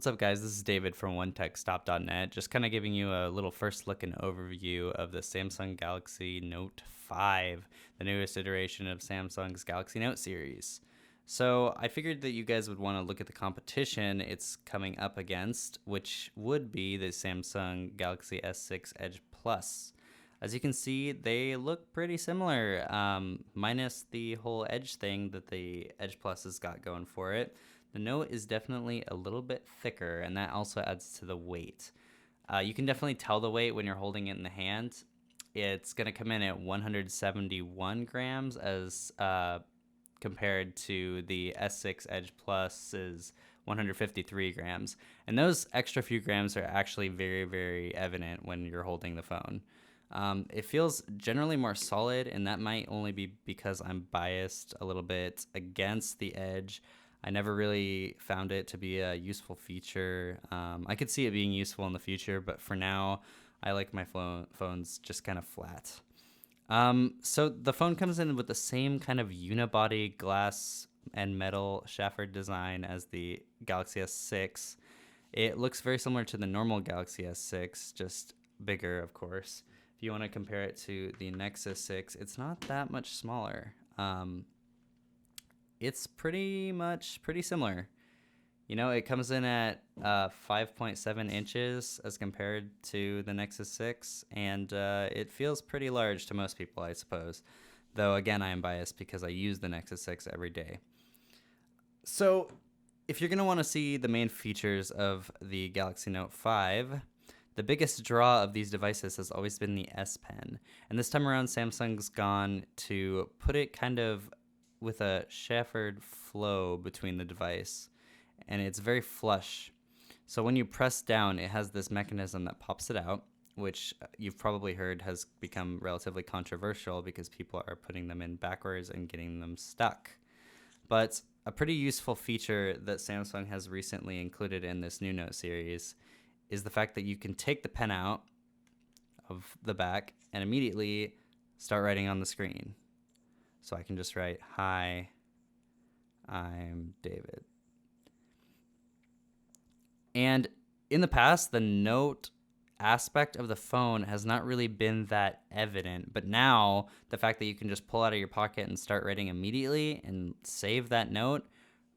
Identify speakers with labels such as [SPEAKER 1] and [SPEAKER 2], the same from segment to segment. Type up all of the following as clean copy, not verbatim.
[SPEAKER 1] What's up, guys? This is David from OneTechStop.net. Just kind of giving you a little first look and overview of the Samsung Galaxy Note 5, the newest iteration of Samsung's Galaxy Note series. So I figured that you guys would want to look at the competition it's coming up against, which would be the Samsung Galaxy S6 Edge Plus. As you can see, they look pretty similar, minus the whole Edge thing that the Edge Plus has got going for it. The Note is definitely a little bit thicker, and that also adds to the weight. You can definitely tell the weight when you're holding it in the hand. It's going to come in at 171 grams as compared to the S6 Edge Plus's 153 grams. And those extra few grams are actually very, very evident when you're holding the phone. It feels generally more solid, and that might only be because I'm biased a little bit against the Edge. I never really found it to be a useful feature. I could see it being useful in the future, but for now, I like my phones just kind of flat. So the phone comes in with the same kind of unibody glass and metal chamfered design as the Galaxy S6. It looks very similar to the normal Galaxy S6, just bigger, of course. If you want to compare it to the Nexus 6, it's not that much smaller. It's pretty similar. You know, it comes in at 5.7 inches as compared to the Nexus 6, and it feels pretty large to most people, I suppose. Though, again, I am biased because I use the Nexus 6 every day. So, if you're going to want to see the main features of the Galaxy Note 5, the biggest draw of these devices has always been the S Pen. And this time around, Samsung's gone to put it kind of with a chamfered flow between the device, and it's very flush. So when you press down, it has this mechanism that pops it out, which you've probably heard has become relatively controversial because people are putting them in backwards and getting them stuck. But a pretty useful feature that Samsung has recently included in this new Note series is the fact that you can take the pen out of the back and immediately start writing on the screen. So I can just write, "Hi, I'm David." And in the past, the Note aspect of the phone has not really been that evident. But now, the fact that you can just pull out of your pocket and start writing immediately and save that note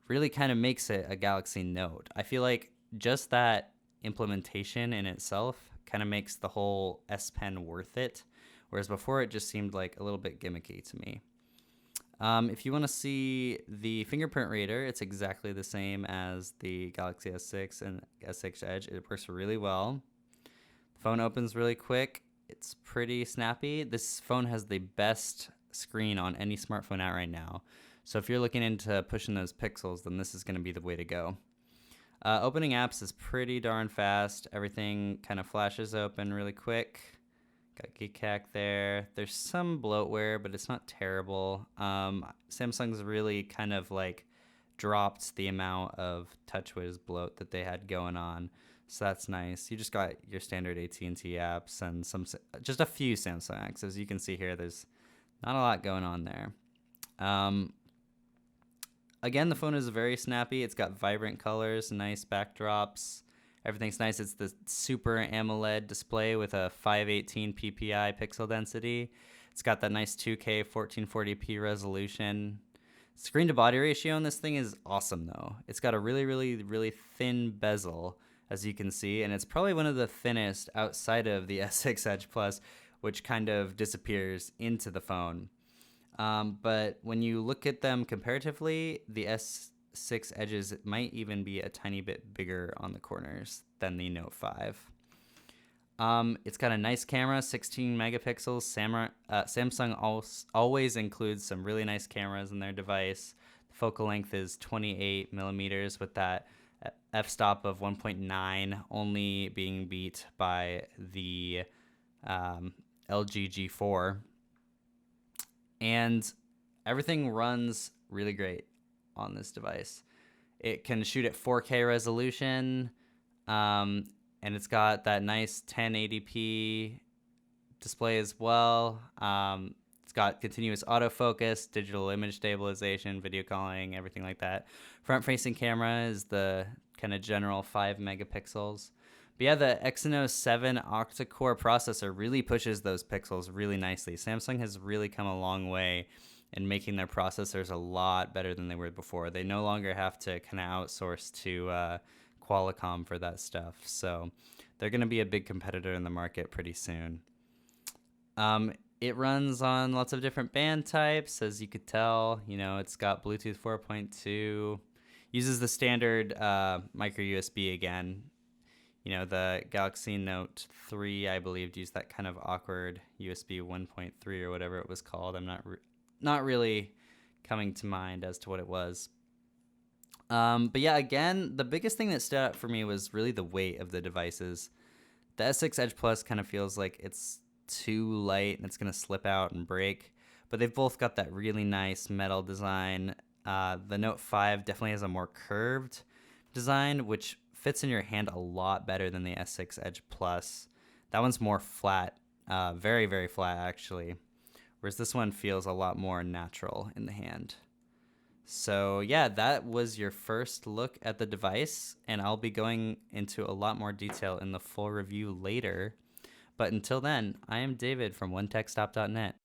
[SPEAKER 1] really kind of makes it a Galaxy Note. I feel like just that implementation in itself kind of makes the whole S Pen worth it. Whereas before, it just seemed like a little bit gimmicky to me. If you want to see the fingerprint reader, it's exactly the same as the Galaxy S6 and S6 Edge. It works really well. The phone opens really quick. It's pretty snappy. This phone has the best screen on any smartphone out right now. So if you're looking into pushing those pixels, then this is going to be the way to go. Opening apps is pretty darn fast. Everything kind of flashes open really quick. Got GeekHack there. There's some bloatware, but it's not terrible. Samsung's really kind of like dropped the amount of TouchWiz bloat that they had going on, so that's nice. You just got your standard AT&T apps and just a few Samsung apps. As you can see here, there's not a lot going on there. Again, the phone is very snappy. It's got vibrant colors, nice backdrops. Everything's nice. It's the Super AMOLED display with a 518 ppi pixel density. It's got that nice 2K 1440p resolution. Screen to body ratio on this thing is awesome though. It's got a really, really, really thin bezel, as you can see, and it's probably one of the thinnest outside of the S6 Edge Plus, which kind of disappears into the phone. But when you look at them comparatively, the S6 Edges might even be a tiny bit bigger on the corners than the Note 5. It's got a nice camera, 16 megapixels. Samsung always includes some really nice cameras in their device. The focal length is 28 millimeters with that f-stop of 1.9, only being beat by the LG G4. And everything runs really great on this device. It can shoot at 4K resolution, and it's got that nice 1080p display as well. It's got continuous autofocus, digital image stabilization, video calling, everything like that. Front-facing camera is the kind of general 5 megapixels. But yeah, the Exynos 7 octa-core processor really pushes those pixels really nicely. Samsung has really come a long way in making their processors a lot better than they were before. They no longer have to kind of outsource to Qualcomm for that stuff. So they're going to be a big competitor in the market pretty soon. It runs on lots of different band types, as you could tell. You know, it's got Bluetooth 4.2, uses the standard micro USB again. You know, the Galaxy Note 3, I believe, used that kind of awkward USB 1.3 or whatever it was called. I'm not really coming to mind as to what it was. But yeah, again, the biggest thing that stood out for me was really the weight of the devices. The S6 Edge Plus kind of feels like it's too light and it's going to slip out and break, but they've both got that really nice metal design. The Note 5 definitely has a more curved design, which fits in your hand a lot better than the S6 Edge Plus. That one's more flat, very, very flat actually, whereas this one feels a lot more natural in the hand. So yeah, that was your first look at the device, and I'll be going into a lot more detail in the full review later. But until then, I am David from OneTechStop.net.